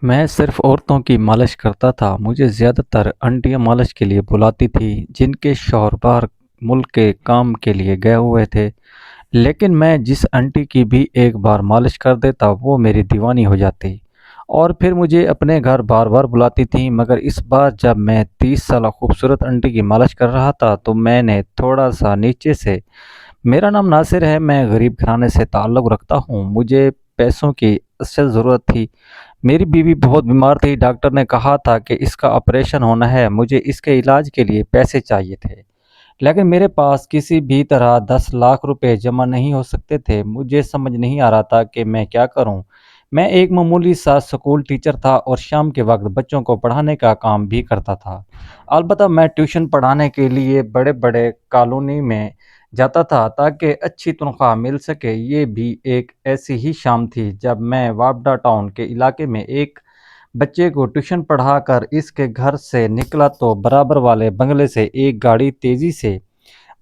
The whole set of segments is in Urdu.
میں صرف عورتوں کی مالش کرتا تھا۔ مجھے زیادہ تر آنٹیاں مالش کے لیے بلاتی تھیں جن کے شوہر باہر ملک کے کام کے لیے گئے ہوئے تھے، لیکن میں جس آنٹی کی بھی ایک بار مالش کر دیتا وہ میری دیوانی ہو جاتی اور پھر مجھے اپنے گھر بار بار بلاتی تھیں۔ مگر اس بار جب میں 30 سالہ خوبصورت آنٹی کی مالش کر رہا تھا تو میں نے تھوڑا سا نیچے سے میرا نام ناصر ہے، میں غریب گھرانے سے تعلق رکھتا ہوں، مجھے پیسوں کی اشد ضرورت تھی۔ میری بیوی بہت بیمار تھی، ڈاکٹر نے کہا تھا کہ اس کا آپریشن ہونا ہے، مجھے اس کے علاج کے لیے پیسے چاہیے تھے، لیکن میرے پاس کسی بھی طرح 10 لاکھ روپے جمع نہیں ہو سکتے تھے۔ مجھے سمجھ نہیں آ رہا تھا کہ میں کیا کروں۔ میں ایک معمولی سا اسکول ٹیچر تھا اور شام کے وقت بچوں کو پڑھانے کا کام بھی کرتا تھا۔ البتہ میں ٹیوشن پڑھانے کے لیے بڑے بڑے کالونی میں جاتا تھا تاکہ اچھی تنخواہ مل سکے۔ یہ بھی ایک ایسی ہی شام تھی جب میں وابڈا ٹاؤن کے علاقے میں ایک بچے کو ٹیوشن پڑھا کر اس کے گھر سے نکلا تو برابر والے بنگلے سے ایک گاڑی تیزی سے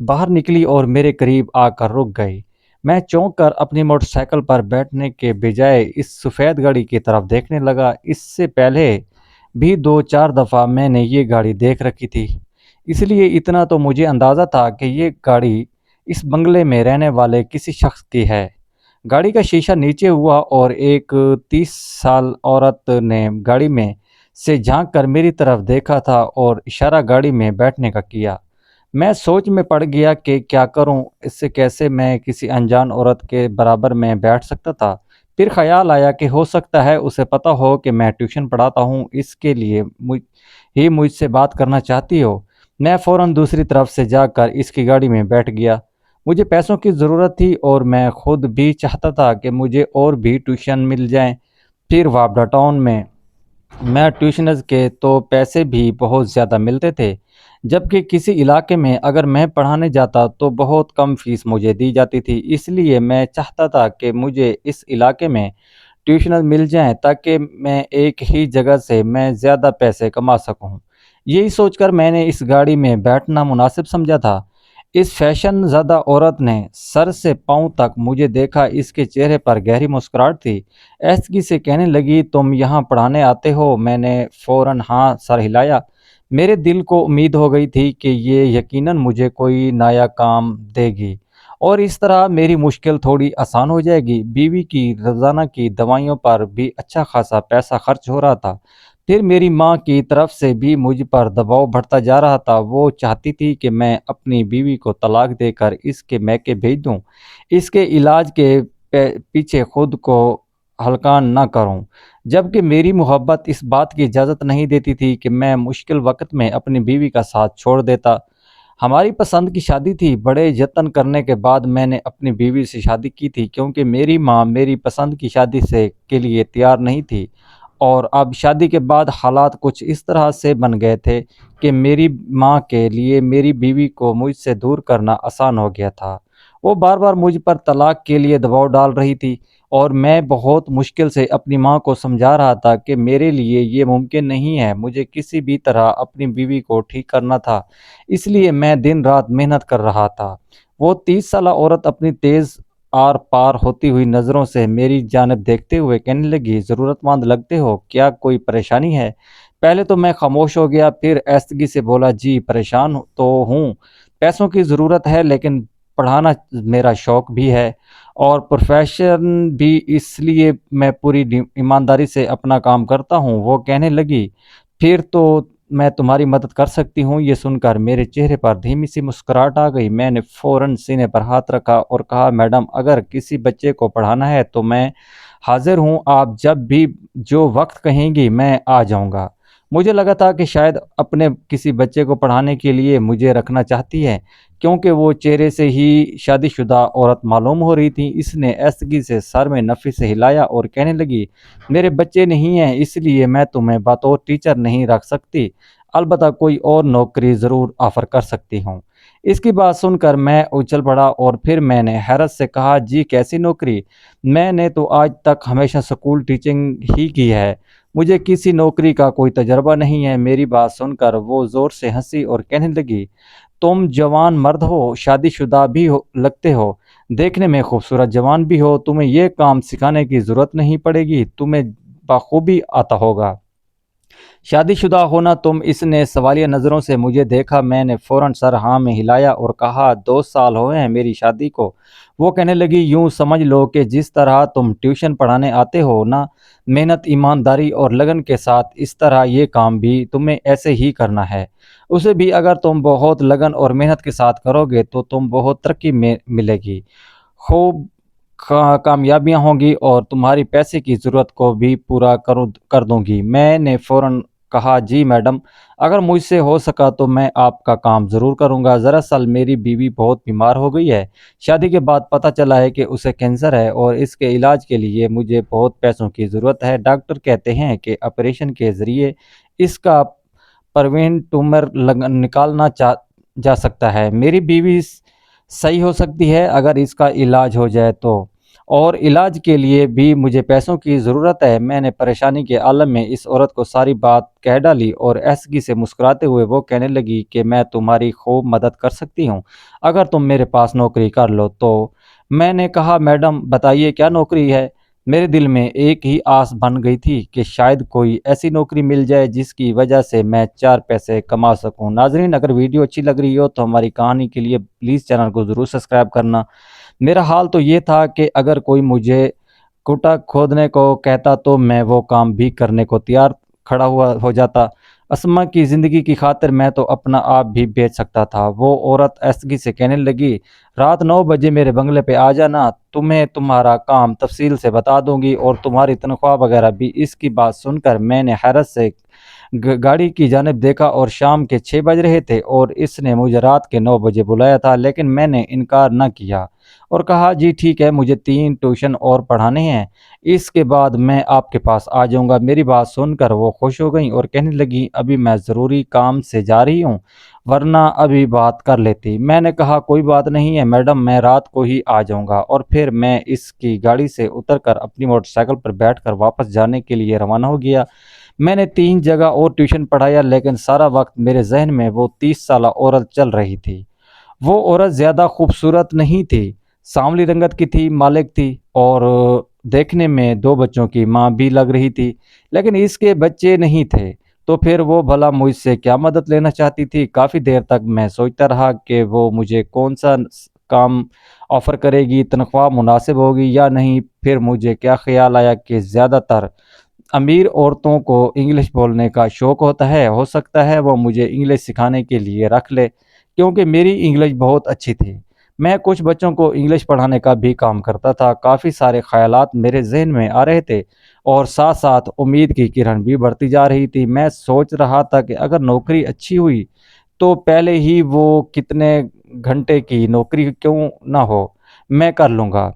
باہر نکلی اور میرے قریب آ کر رک گئی۔ میں چونک کر اپنی موٹر سائیکل پر بیٹھنے کے بجائے اس سفید گاڑی کی طرف دیکھنے لگا۔ اس سے پہلے بھی 2-4 دفعہ میں نے یہ گاڑی دیکھ رکھی تھی، اس لیے اتنا تو مجھے اندازہ تھا کہ یہ گاڑی اس بنگلے میں رہنے والے کسی شخص کی ہے۔ گاڑی کا شیشہ نیچے ہوا اور ایک 30 سال عورت نے گاڑی میں سے جھانک کر میری طرف دیکھا تھا اور اشارہ گاڑی میں بیٹھنے کا کیا۔ میں سوچ میں پڑ گیا کہ کیا کروں، اس سے کیسے میں کسی انجان عورت کے برابر میں بیٹھ سکتا تھا۔ پھر خیال آیا کہ ہو سکتا ہے اسے پتہ ہو کہ میں ٹیوشن پڑھاتا ہوں، اس کے لیے مجھ سے بات کرنا چاہتی ہو۔ میں فوراً دوسری طرف سے جا کر اس کی گاڑی میں بیٹھ گیا۔ مجھے پیسوں کی ضرورت تھی اور میں خود بھی چاہتا تھا کہ مجھے اور بھی ٹیوشن مل جائیں۔ پھر وابڈا ٹاؤن میں ٹیوشنز کے تو پیسے بھی بہت زیادہ ملتے تھے، جبکہ کسی علاقے میں اگر میں پڑھانے جاتا تو بہت کم فیس مجھے دی جاتی تھی۔ اس لیے میں چاہتا تھا کہ مجھے اس علاقے میں ٹیوشنز مل جائیں تاکہ میں ایک ہی جگہ سے میں زیادہ پیسے کما سکوں۔ یہی سوچ کر میں نے اس گاڑی میں بیٹھنا مناسب سمجھا تھا۔ اس فیشن زدہ عورت نے سر سے پاؤں تک مجھے دیکھا، اس کے چہرے پر گہری مسکراہٹ تھی۔ ایستگی سے کہنے لگی، تم یہاں پڑھانے آتے ہو؟ میں نے فوراً ہاں سر ہلایا۔ میرے دل کو امید ہو گئی تھی کہ یہ یقیناً مجھے کوئی نیا کام دے گی اور اس طرح میری مشکل تھوڑی آسان ہو جائے گی۔ بیوی کی روزانہ کی دوائیوں پر بھی اچھا خاصا پیسہ خرچ ہو رہا تھا۔ پھر میری ماں کی طرف سے بھی مجھ پر دباؤ بڑھتا جا رہا تھا، وہ چاہتی تھی کہ میں اپنی بیوی کو طلاق دے کر اس کے میکے بھیج دوں، اس کے علاج کے پیچھے خود کو ہلکان نہ کروں، جبکہ میری محبت اس بات کی اجازت نہیں دیتی تھی کہ میں مشکل وقت میں اپنی بیوی کا ساتھ چھوڑ دیتا۔ ہماری پسند کی شادی تھی، بڑے یتن کرنے کے بعد میں نے اپنی بیوی سے شادی کی تھی کیونکہ میری ماں میری پسند کی شادی کے لیے تیار نہیں تھی، اور اب شادی کے بعد حالات کچھ اس طرح سے بن گئے تھے کہ میری ماں کے لیے میری بیوی کو مجھ سے دور کرنا آسان ہو گیا تھا۔ وہ بار بار مجھ پر طلاق کے لیے دباؤ ڈال رہی تھی اور میں بہت مشکل سے اپنی ماں کو سمجھا رہا تھا کہ میرے لیے یہ ممکن نہیں ہے، مجھے کسی بھی طرح اپنی بیوی کو ٹھیک کرنا تھا، اس لیے میں دن رات محنت کر رہا تھا۔ وہ 30 سالہ عورت اپنی تیز آر پار ہوتی ہوئی نظروں سے میری جانب دیکھتے ہوئے کہنے لگی، ضرورت مند لگتے ہو، کیا کوئی پریشانی ہے؟ پہلے تو میں خاموش ہو گیا، پھر ایستگی سے بولا، جی پریشان تو ہوں، پیسوں کی ضرورت ہے، لیکن پڑھانا میرا شوق بھی ہے اور پروفیشن بھی، اس لیے میں پوری ایمانداری سے اپنا کام کرتا ہوں۔ وہ کہنے لگی، پھر تو میں تمہاری مدد کر سکتی ہوں۔ یہ سن کر میرے چہرے پر دھیمی سی مسکراہٹ آ گئی۔ میں نے فوراً سینے پر ہاتھ رکھا اور کہا، میڈم، اگر کسی بچے کو پڑھانا ہے تو میں حاضر ہوں، آپ جب بھی جو وقت کہیں گی میں آ جاؤں گا۔ مجھے لگا تھا کہ شاید اپنے کسی بچے کو پڑھانے کے لیے مجھے رکھنا چاہتی ہے، کیونکہ وہ چہرے سے ہی شادی شدہ عورت معلوم ہو رہی تھی۔ اس نے ایستگی سے سر میں نفی سے ہلایا اور کہنے لگی، میرے بچے نہیں ہیں، اس لیے میں تمہیں بطور ٹیچر نہیں رکھ سکتی، البتہ کوئی اور نوکری ضرور آفر کر سکتی ہوں۔ اس کی بات سن کر میں اچھل پڑا اور پھر میں نے حیرت سے کہا، جی کیسی نوکری؟ میں نے تو آج تک ہمیشہ اسکول ٹیچنگ ہی کی ہے، مجھے کسی نوکری کا کوئی تجربہ نہیں ہے۔ میری بات سن کر وہ زور سے ہنسی اور کہنے لگی، تم جوان مرد ہو، شادی شدہ بھی لگتے ہو، دیکھنے میں خوبصورت جوان بھی ہو، تمہیں یہ کام سکھانے کی ضرورت نہیں پڑے گی، تمہیں بخوبی آتا ہوگا۔ شادی شدہ ہونا تم؟ اس نے سوالیہ نظروں سے مجھے دیکھا۔ میں نے فوراً سر ہاں میں ہلایا اور کہا 2 سال ہوئے ہیں میری شادی کو۔ وہ کہنے لگی یوں سمجھ لو کہ جس طرح تم ٹیوشن پڑھانے آتے ہو نا، محنت ایمانداری اور لگن کے ساتھ، اس طرح یہ کام بھی تمہیں ایسے ہی کرنا ہے۔ اسے بھی اگر تم بہت لگن اور محنت کے ساتھ کرو گے تو تم بہت ترقی میں ملے گی، خوب کامیابیاں ہوں گی اور تمہاری پیسے کی ضرورت کو بھی پورا کر دوں گی۔ میں نے فوراً کہا جی میڈم، اگر مجھ سے ہو سکا تو میں آپ کا کام ضرور کروں گا۔ دراصل میری بیوی بہت بیمار ہو گئی ہے۔ شادی کے بعد پتہ چلا ہے کہ اسے کینسر ہے اور اس کے علاج کے لیے مجھے بہت پیسوں کی ضرورت ہے۔ ڈاکٹر کہتے ہیں کہ آپریشن کے ذریعے اس کا پروین ٹیومر نکالنا جا سکتا ہے۔ میری بیوی صحیح ہو سکتی ہے اگر اس کا علاج ہو جائے تو، اور علاج کے لیے بھی مجھے پیسوں کی ضرورت ہے۔ میں نے پریشانی کے عالم میں اس عورت کو ساری بات کہہ ڈالی اور ایسگی سے مسکراتے ہوئے وہ کہنے لگی کہ میں تمہاری خوب مدد کر سکتی ہوں اگر تم میرے پاس نوکری کر لو تو۔ میں نے کہا میڈم بتائیے کیا نوکری ہے؟ میرے دل میں ایک ہی آس بن گئی تھی کہ شاید کوئی ایسی نوکری مل جائے جس کی وجہ سے میں 4 پیسے کما سکوں۔ ناظرین، اگر ویڈیو اچھی لگ رہی ہو تو ہماری کہانی کے لیے پلیز چینل کو ضرور سبسکرائب کرنا۔ میرا حال تو یہ تھا کہ اگر کوئی مجھے کوٹا کھودنے کو کہتا تو میں وہ کام بھی کرنے کو تیار کھڑا ہو جاتا۔ اسما کی زندگی کی خاطر میں تو اپنا آپ بھی بیچ سکتا تھا۔ وہ عورت ایسگی سے کہنے لگی رات 9 بجے میرے بنگلے پہ آ جانا، تمہیں تمہارا کام تفصیل سے بتا دوں گی اور تمہاری تنخواہ وغیرہ بھی۔ اس کی بات سن کر میں نے حیرت سے گاڑی کی جانب دیکھا اور شام کے 6 بج رہے تھے اور اس نے مجھے رات کے 9 بجے بلایا تھا، لیکن میں نے انکار نہ کیا اور کہا جی ٹھیک ہے، مجھے 3 ٹیوشن اور پڑھانے ہیں، اس کے بعد میں آپ کے پاس آ جاؤں گا۔ میری بات سن کر وہ خوش ہو گئیں اور کہنے لگی ابھی میں ضروری کام سے جا رہی ہوں ورنہ ابھی بات کر لیتی۔ میں نے کہا کوئی بات نہیں ہے میڈم، میں رات کو ہی آ جاؤں گا، اور پھر میں اس کی گاڑی سے اتر کر اپنی موٹر سائیکل پر بیٹھ کر واپس جانے کے لیے روانہ ہو گیا۔ میں نے 3 جگہ اور ٹیوشن پڑھایا لیکن سارا وقت میرے ذہن میں وہ 30 سالہ عورت چل رہی تھی۔ وہ عورت زیادہ خوبصورت نہیں تھی، سانولی رنگت کی تھی، مالک تھی اور دیکھنے میں 2 بچوں کی ماں بھی لگ رہی تھی، لیکن اس کے بچے نہیں تھے۔ تو پھر وہ بھلا مجھ سے کیا مدد لینا چاہتی تھی؟ کافی دیر تک میں سوچتا رہا کہ وہ مجھے کون سا کام آفر کرے گی، تنخواہ مناسب ہوگی یا نہیں۔ پھر مجھے کیا خیال آیا کہ زیادہ تر امیر عورتوں کو انگلش بولنے کا شوق ہوتا ہے، ہو سکتا ہے وہ مجھے انگلش سکھانے کے لیے رکھ لے، کیونکہ میری انگلش بہت اچھی تھی۔ میں کچھ بچوں کو انگلش پڑھانے کا بھی کام کرتا تھا۔ کافی سارے خیالات میرے ذہن میں آ رہے تھے اور ساتھ ساتھ امید کی کرن بھی بڑھتی جا رہی تھی۔ میں سوچ رہا تھا کہ اگر نوکری اچھی ہوئی تو پہلے ہی وہ کتنے گھنٹے کی نوکری کیوں نہ ہو، میں کر لوں گا،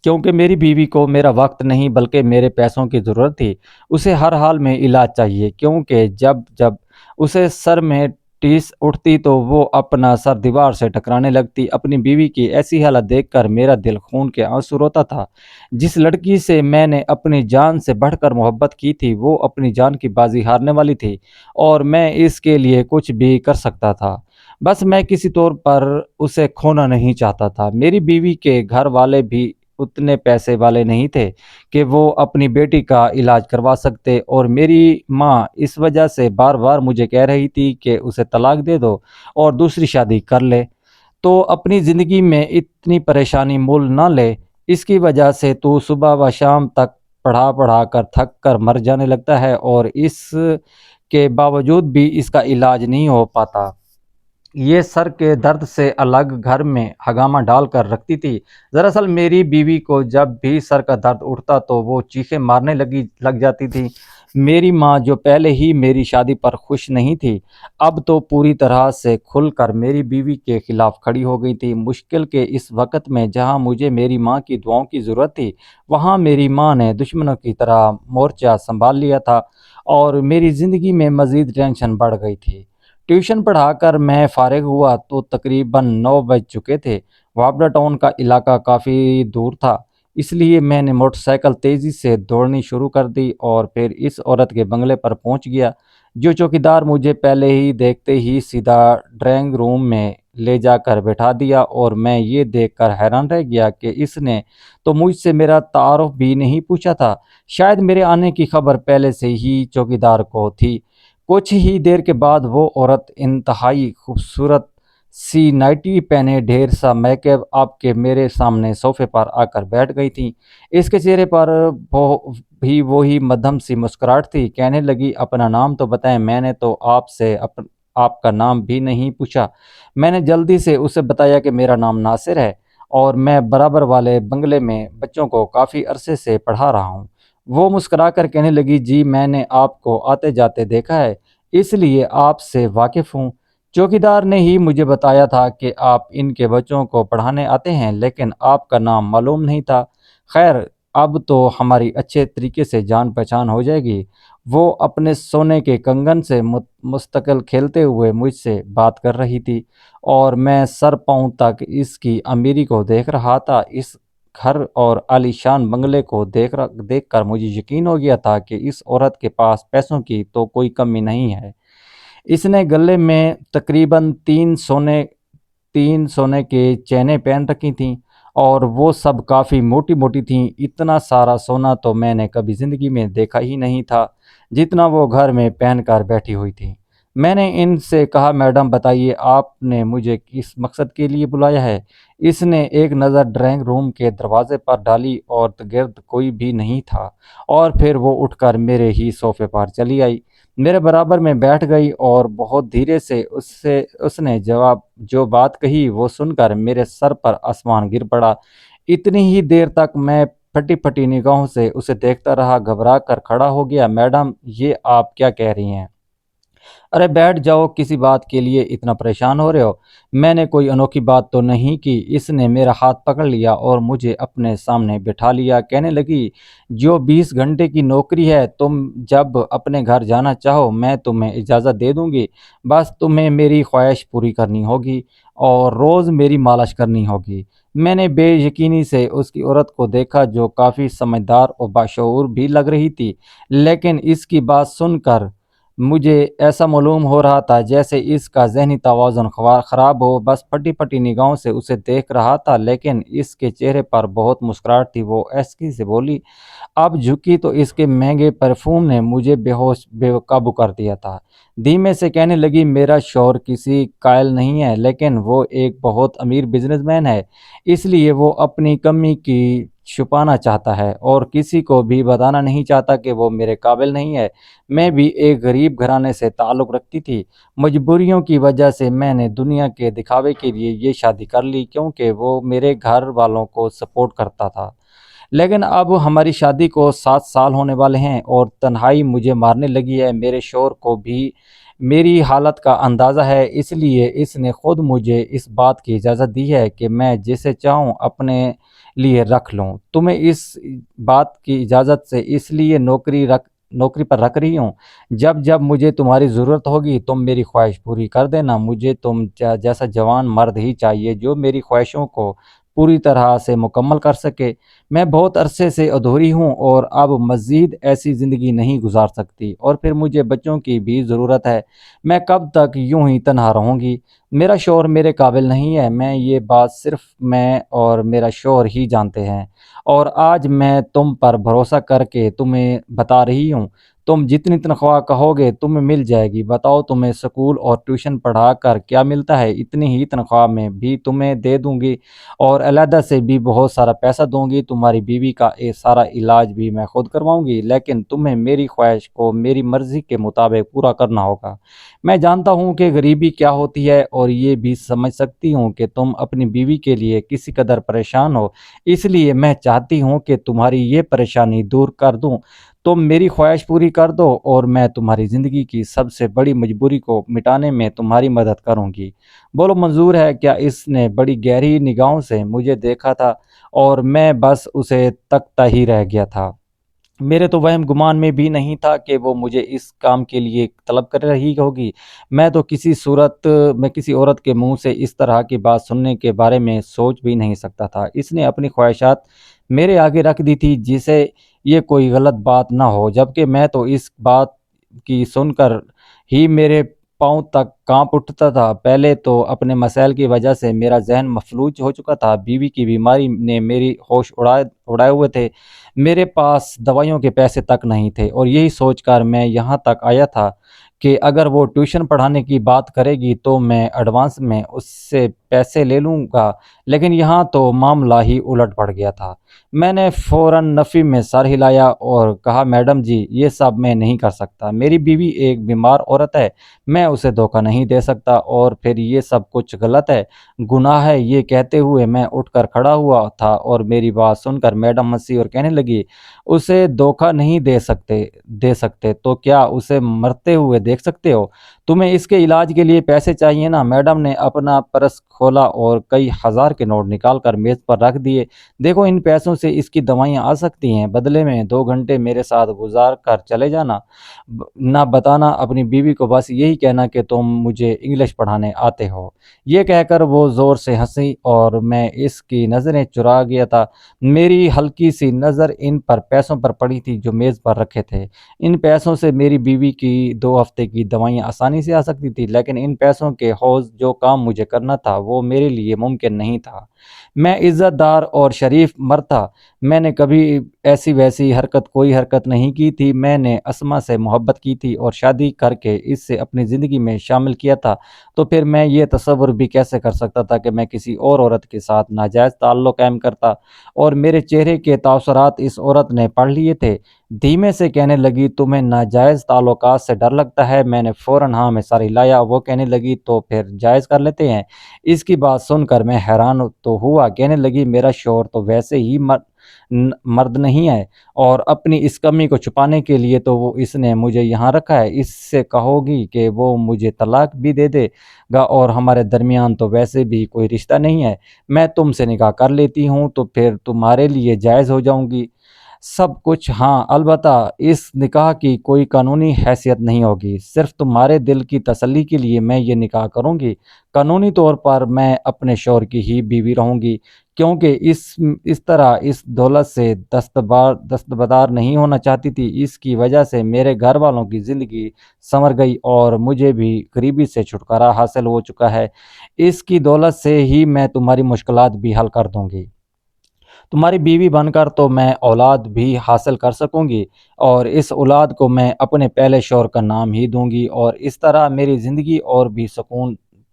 کیونکہ میری بیوی کو میرا وقت نہیں بلکہ میرے پیسوں کی ضرورت تھی۔ اسے ہر حال میں علاج چاہیے، کیونکہ جب اسے سر میں ٹیس اٹھتی تو وہ اپنا سر دیوار سے ٹکرانے لگتی۔ اپنی بیوی کی ایسی حالت دیکھ کر میرا دل خون کے آنسو روتا تھا۔ جس لڑکی سے میں نے اپنی جان سے بڑھ کر محبت کی تھی وہ اپنی جان کی بازی ہارنے والی تھی اور میں اس کے لیے کچھ بھی کر سکتا تھا، بس میں کسی طور پر اسے کھونا نہیں چاہتا تھا۔ میری بیوی کے گھر والے بھی اتنے پیسے والے نہیں تھے کہ وہ اپنی بیٹی کا علاج کروا سکتے، اور میری ماں اس وجہ سے بار بار مجھے کہہ رہی تھی کہ اسے طلاق دے دو اور دوسری شادی کر لے، تو اپنی زندگی میں اتنی پریشانی مول نہ لے، اس کی وجہ سے تو صبح و شام تک پڑھا کر تھک کر مر جانے لگتا ہے اور اس کے باوجود بھی اس کا علاج نہیں ہو پاتا۔ یہ سر کے درد سے الگ گھر میں ہنگامہ ڈال کر رکھتی تھی۔ دراصل میری بیوی کو جب بھی سر کا درد اٹھتا تو وہ چیخیں مارنے لگ جاتی تھی۔ میری ماں جو پہلے ہی میری شادی پر خوش نہیں تھی، اب تو پوری طرح سے کھل کر میری بیوی کے خلاف کھڑی ہو گئی تھی۔ مشکل کے اس وقت میں جہاں مجھے میری ماں کی دعاؤں کی ضرورت تھی، وہاں میری ماں نے دشمنوں کی طرح مورچہ سنبھال لیا تھا اور میری زندگی میں مزید ٹینشن بڑھ گئی تھی۔ ٹیوشن پڑھا کر میں فارغ ہوا تو تقریباً 9 بج چکے تھے۔ وابڈا ٹاؤن کا علاقہ کافی دور تھا، اس لیے میں نے موٹر سائیکل تیزی سے دوڑنی شروع کر دی اور پھر اس عورت کے بنگلے پر پہنچ گیا، جو چوکیدار مجھے پہلے ہی دیکھتے ہی سیدھا ڈرائنگ روم میں لے جا کر بٹھا دیا اور میں یہ دیکھ کر حیران رہ گیا کہ اس نے تو مجھ سے میرا تعارف بھی نہیں پوچھا تھا۔ شاید میرے آنے کی خبر پہلے سے ہی چوکیدار کو تھی۔ کچھ ہی دیر کے بعد وہ عورت انتہائی خوبصورت سی نائٹی پہنے ڈھیر سا میک اپ کے میرے سامنے صوفے پر آ کر بیٹھ گئی تھی۔ اس کے چہرے پر بھی وہی مدھم سی مسکراہٹ تھی۔ کہنے لگی، اپنا نام تو بتائیں، میں نے تو آپ سے آپ کا نام بھی نہیں پوچھا۔ میں نے جلدی سے اسے بتایا کہ میرا نام ناصر ہے اور میں برابر والے بنگلے میں بچوں کو کافی عرصے سے پڑھا رہا ہوں۔ وہ مسکرا کر کہنے لگی، جی میں نے آپ کو آتے جاتے دیکھا ہے، اس لیے آپ سے واقف ہوں۔ چوکیدار نے ہی مجھے بتایا تھا کہ آپ ان کے بچوں کو پڑھانے آتے ہیں، لیکن آپ کا نام معلوم نہیں تھا۔ خیر، اب تو ہماری اچھے طریقے سے جان پہچان ہو جائے گی۔ وہ اپنے سونے کے کنگن سے مستقل کھیلتے ہوئے مجھ سے بات کر رہی تھی اور میں سر پاؤں تک اس کی امیری کو دیکھ رہا تھا۔ اس گھر اور عالی شان بنگلے کو دیکھ کر مجھے یقین ہو گیا تھا کہ اس عورت کے پاس پیسوں کی تو کوئی کمی نہیں ہے۔ اس نے گلے میں تقریباً تین سونے کے چینیں پہن رکھی تھیں اور وہ سب کافی موٹی موٹی تھیں۔ اتنا سارا سونا تو میں نے کبھی زندگی میں دیکھا ہی نہیں تھا جتنا وہ گھر میں پہن کر بیٹھی ہوئی تھی۔ میں نے ان سے کہا، میڈم بتائیے آپ نے مجھے کس مقصد کے لیے بلایا ہے؟ اس نے ایک نظر ڈرائنگ روم کے دروازے پر ڈالی اور گرد کوئی بھی نہیں تھا، اور پھر وہ اٹھ کر میرے ہی صوفے پر چلی آئی، میرے برابر میں بیٹھ گئی اور بہت دھیرے سے اس نے جو بات کہی وہ سن کر میرے سر پر آسمان گر پڑا۔ اتنی ہی دیر تک میں پھٹی پھٹی نگاہوں سے اسے دیکھتا رہا، گھبرا کر کھڑا ہو گیا۔ میڈم، یہ آپ کیا کہہ رہی ہیں؟ ارے بیٹھ جاؤ، کسی بات کے لیے اتنا پریشان ہو رہے ہو؟ میں نے کوئی انوکھی بات تو نہیں کی۔ اس نے میرا ہاتھ پکڑ لیا اور مجھے اپنے سامنے بٹھا لیا۔ کہنے لگی، جو 20 گھنٹے کی نوکری ہے، تم جب اپنے گھر جانا چاہو میں تمہیں اجازت دے دوں گی، بس تمہیں میری خواہش پوری کرنی ہوگی اور روز میری مالش کرنی ہوگی۔ میں نے بے یقینی سے اس کی عورت کو دیکھا جو کافی سمجھدار اور باشعور بھی لگ رہی تھی، لیکن اس کی بات سن کر مجھے ایسا معلوم ہو رہا تھا جیسے اس کا ذہنی توازن خراب ہو۔ بس پھٹی پھٹی نگاہوں سے اسے دیکھ رہا تھا، لیکن اس کے چہرے پر بہت مسکراہٹ تھی۔ وہ ایسکی سے بولی، اب جھکی تو اس کے مہنگے پرفیوم نے مجھے بے ہوش بے قابو کر دیا تھا۔ دھیمے سے کہنے لگی، میرا شوہر کسی قائل نہیں ہے، لیکن وہ ایک بہت امیر بزنس مین ہے، اس لیے وہ اپنی کمی کی چھپانا چاہتا ہے اور کسی کو بھی بتانا نہیں چاہتا کہ وہ میرے قابل نہیں ہے۔ میں بھی ایک غریب گھرانے سے تعلق رکھتی تھی۔ مجبوریوں کی وجہ سے میں نے دنیا کے دکھاوے کے لیے یہ شادی کر لی کیونکہ وہ میرے گھر والوں کو سپورٹ کرتا تھا، لیکن اب ہماری شادی کو 7 سال ہونے والے ہیں اور تنہائی مجھے مارنے لگی ہے۔ میرے شوہر کو بھی میری حالت کا اندازہ ہے، اس لیے اس نے خود مجھے اس بات کی اجازت دی ہے کہ میں جسے چاہوں اپنے لیے رکھ لوں۔ تمہیں اس بات کی اجازت سے اس لیے نوکری پر رکھ رہی ہوں، جب جب مجھے تمہاری ضرورت ہوگی تم میری خواہش پوری کر دینا۔ مجھے تم جیسا جوان مرد ہی چاہیے جو میری خواہشوں کو پوری طرح سے مکمل کر سکے۔ میں بہت عرصے سے ادھوری ہوں اور اب مزید ایسی زندگی نہیں گزار سکتی، اور پھر مجھے بچوں کی بھی ضرورت ہے۔ میں کب تک یوں ہی تنہا رہوں گی؟ میرا شوہر میرے قابل نہیں ہے، میں یہ بات صرف میں اور میرا شوہر ہی جانتے ہیں، اور آج میں تم پر بھروسہ کر کے تمہیں بتا رہی ہوں، تم جتنی تنخواہ کہو گے تمہیں مل جائے گی۔ بتاؤ تمہیں سکول اور ٹیوشن پڑھا کر کیا ملتا ہے؟ اتنی ہی تنخواہ میں بھی تمہیں دے دوں گی اور علیحدہ سے بھی بہت سارا پیسہ دوں گی۔ تمہاری بیوی کا سارا علاج بھی میں خود کرواؤں گی، لیکن تمہیں میری خواہش کو میری مرضی کے مطابق پورا کرنا ہوگا۔ میں جانتا ہوں کہ غریبی کیا ہوتی ہے اور یہ بھی سمجھ سکتی ہوں کہ تم اپنی بیوی کے لیے کسی قدر پریشان ہو، اس لیے میں چاہتی ہوں کہ تمہاری یہ پریشانی دور کر دوں۔ تم میری خواہش پوری کر دو اور میں تمہاری زندگی کی سب سے بڑی مجبوری کو مٹانے میں تمہاری مدد کروں گی۔ بولو منظور ہے کیا؟ اس نے بڑی گہری نگاہوں سے مجھے دیکھا تھا اور میں بس اسے تکتا ہی رہ گیا تھا۔ میرے تو وہم گمان میں بھی نہیں تھا کہ وہ مجھے اس کام کے لیے طلب کر رہی ہوگی۔ میں تو کسی عورت کے منہ سے اس طرح کی بات سننے کے بارے میں سوچ بھی نہیں سکتا تھا۔ اس نے اپنی خواہشات میرے آگے رکھ دی تھی جسے یہ کوئی غلط بات نہ ہو، جبکہ میں تو اس بات کی سن کر ہی میرے پاؤں تک کانپ اٹھتا تھا۔ پہلے تو اپنے مسائل کی وجہ سے میرا ذہن مفلوج ہو چکا تھا، بیوی کی بیماری نے میری ہوش اڑائے ہوئے تھے، میرے پاس دوائیوں کے پیسے تک نہیں تھے، اور یہی سوچ کر میں یہاں تک آیا تھا کہ اگر وہ ٹیوشن پڑھانے کی بات کرے گی تو میں ایڈوانس میں اس سے پیسے لے لوں گا، لیکن یہاں تو معاملہ ہی الٹ پڑ گیا تھا۔ میں نے فوراً نفی میں سر ہلایا اور کہا، میڈم جی یہ سب میں نہیں کر سکتا، میری بیوی ایک بیمار عورت ہے، میں اسے دھوکہ نہیں دے سکتا، اور پھر یہ سب کچھ غلط ہے، گناہ ہے۔ یہ کہتے ہوئے میں اٹھ کر کھڑا ہوا تھا، اور میری بات سن کر میڈم ہنسی اور کہنے لگی، اسے دھوکہ نہیں دے سکتے تو کیا اسے مرتے ہوئے دیکھ سکتے ہو؟ تمہیں اس کے علاج کے لیے پیسے چاہیے نا؟ میڈم نے اپنا پرس کھولا اور کئی ہزار کے نوٹ نکال کر میز پر رکھ دیے۔ دیکھو، ان پیسوں سے اس کی دوائیاں آ سکتی ہیں، بدلے میں 2 گھنٹے میرے ساتھ گزار کر چلے جانا، نہ بتانا اپنی بیوی کو، بس یہی کہنا کہ تم مجھے انگلش پڑھانے آتے ہو۔ یہ کہہ کر وہ زور سے ہنسی اور میں اس کی نظریں چرا گیا تھا۔ میری ہلکی سی نظر ان پر پیسوں پر پڑی تھی جو میز پر رکھے تھے۔ ان پیسوں سے میری بیوی کی 2 ہفتے کی دوائیاں آسانی سے آ سکتی تھی، لیکن ان پیسوں کے حوض جو کام مجھے کرنا تھا وہ میرے لیے ممکن نہیں تھا۔ میں عزت دار اور شریف مرد تھا، میں نے کبھی ایسی ویسی کوئی حرکت نہیں کی تھی۔ میں نے اسما سے محبت کی تھی اور شادی کر کے اس سے اپنی زندگی میں شامل کیا تھا، تو پھر میں یہ تصور بھی کیسے کر سکتا تھا کہ میں کسی اور عورت کے ساتھ ناجائز تعلق قائم کرتا؟ اور میرے چہرے کے تاثرات اس عورت نے پڑھ لیے تھے۔ دھیمے سے کہنے لگی، تمہیں ناجائز تعلقات سے ڈر لگتا ہے؟ میں نے فوراً ہاں میں سر ہلایا۔ وہ کہنے لگی، تو پھر جائز کر لیتے ہیں۔ اس کی بات سن کر میں حیران تو ہوا۔ کہنے لگی، میرا شوہر تو ویسے ہی مرد نہیں ہے، اور اپنی اس کمی کو چھپانے کے لیے تو اس نے مجھے یہاں رکھا ہے۔ اس سے کہو گی کہ وہ مجھے طلاق بھی دے دے گا، اور ہمارے درمیان تو ویسے بھی کوئی رشتہ نہیں ہے، میں تم سے نکاح کر لیتی ہوں تو پھر تمہارے لیے جائز ہو جاؤں گی سب کچھ۔ ہاں، البتہ اس نکاح کی کوئی قانونی حیثیت نہیں ہوگی، صرف تمہارے دل کی تسلی کے لیے میں یہ نکاح کروں گی۔ قانونی طور پر میں اپنے شوہر کی ہی بیوی رہوں گی، کیونکہ اس طرح اس دولت سے دستبردار نہیں ہونا چاہتی تھی۔ اس کی وجہ سے میرے گھر والوں کی زندگی سنور گئی اور مجھے بھی غریبی سے چھٹکارا حاصل ہو چکا ہے۔ اس کی دولت سے ہی میں تمہاری مشکلات بھی حل کر دوں گی۔ تمہاری بیوی بن کر تو میں اولاد بھی حاصل کر سکوں گی، اور اس اولاد کو میں اپنے پہلے شوہر کا نام ہی دوں گی، اور اس طرح میری زندگی اور بھی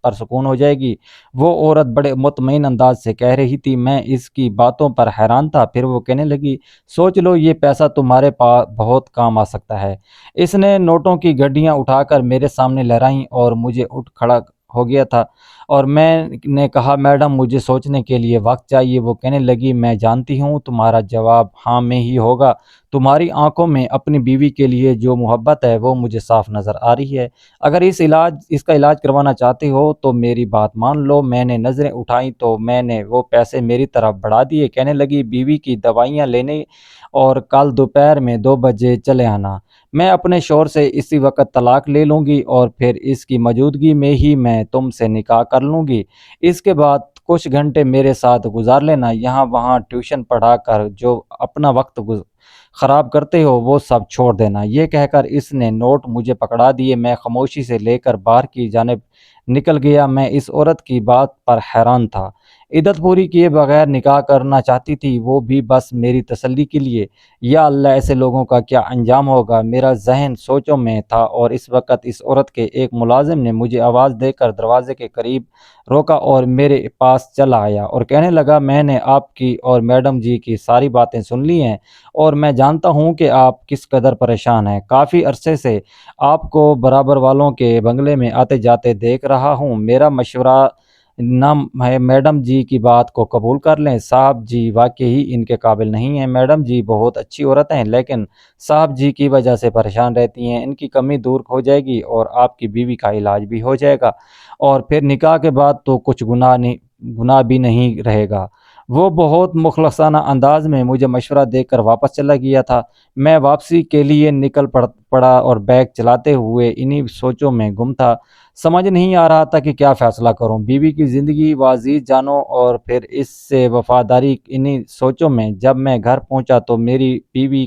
پرسکون ہو جائے گی۔ وہ عورت بڑے مطمئن انداز سے کہہ رہی تھی۔ میں اس کی باتوں پر حیران تھا۔ پھر وہ کہنے لگی، سوچ لو، یہ پیسہ تمہارے پاس بہت کام آ سکتا ہے۔ اس نے نوٹوں کی گڈیاں اٹھا کر میرے سامنے لہرائیں، اور مجھے اٹھ کھڑا ہو گیا تھا، اور میں نے کہا، میڈم مجھے سوچنے کے لیے وقت چاہیے۔ وہ کہنے لگی، میں جانتی ہوں تمہارا جواب ہاں میں ہی ہوگا، تمہاری آنکھوں میں اپنی بیوی کے لیے جو محبت ہے وہ مجھے صاف نظر آ رہی ہے۔ اگر اس کا علاج کروانا چاہتے ہو تو میری بات مان لو۔ میں نے نظریں اٹھائیں تو میں نے وہ پیسے میری طرف بڑھا دیے۔ کہنے لگی، بیوی کی دوائیاں لینے اور کل دوپہر میں 2 بجے چلے آنا، میں اپنے شوہر سے اسی وقت طلاق لے لوں گی، اور پھر اس کی موجودگی میں ہی میں تم سے نکاح کر لوں گی۔ اس کے بعد کچھ گھنٹے میرے ساتھ گزار لینا، یہاں وہاں ٹیوشن پڑھا کر جو اپنا وقت خراب کرتے ہو وہ سب چھوڑ دینا۔ یہ کہہ کر اس نے نوٹ مجھے پکڑا دیے۔ میں خاموشی سے لے کر باہر کی جانب نکل گیا۔ میں اس عورت کی بات پر حیران تھا، عدت پوری کیے بغیر نکاح کرنا چاہتی تھی، وہ بھی بس میری تسلی کے لیے۔ یا اللہ، ایسے لوگوں کا کیا انجام ہوگا؟ میرا ذہن سوچوں میں تھا، اور اس وقت اس عورت کے ایک ملازم نے مجھے آواز دے کر دروازے کے قریب روکا اور میرے پاس چلا آیا اور کہنے لگا، میں نے آپ کی اور میڈم جی کی ساری باتیں سن لی ہیں، اور میں جانتا ہوں کہ آپ کس قدر پریشان ہیں۔ کافی عرصے سے آپ کو برابر والوں کے بنگلے میں آتے جاتے دیکھ رہا ہوں۔ میرا مشورہ نہ ہے میڈم جی کی بات کو قبول کر لیں۔ صاحب جی واقعی ان کے قابل نہیں ہیں۔ میڈم جی بہت اچھی عورت ہیں، لیکن صاحب جی کی وجہ سے پریشان رہتی ہیں۔ ان کی کمی دور ہو جائے گی اور آپ کی بیوی کا علاج بھی ہو جائے گا، اور پھر نکاح کے بعد تو کچھ گناہ بھی نہیں رہے گا۔ وہ بہت مخلصانہ انداز میں مجھے مشورہ دے کر واپس چلا گیا تھا۔ میں واپسی کے لیے نکل پڑا اور بیگ چلاتے ہوئے انہی سوچوں میں گم تھا۔ سمجھ نہیں آ رہا تھا کہ کیا فیصلہ کروں، بیوی کی زندگی و عزیز جانوں اور پھر اس سے وفاداری۔ انہی سوچوں میں جب میں گھر پہنچا تو میری بیوی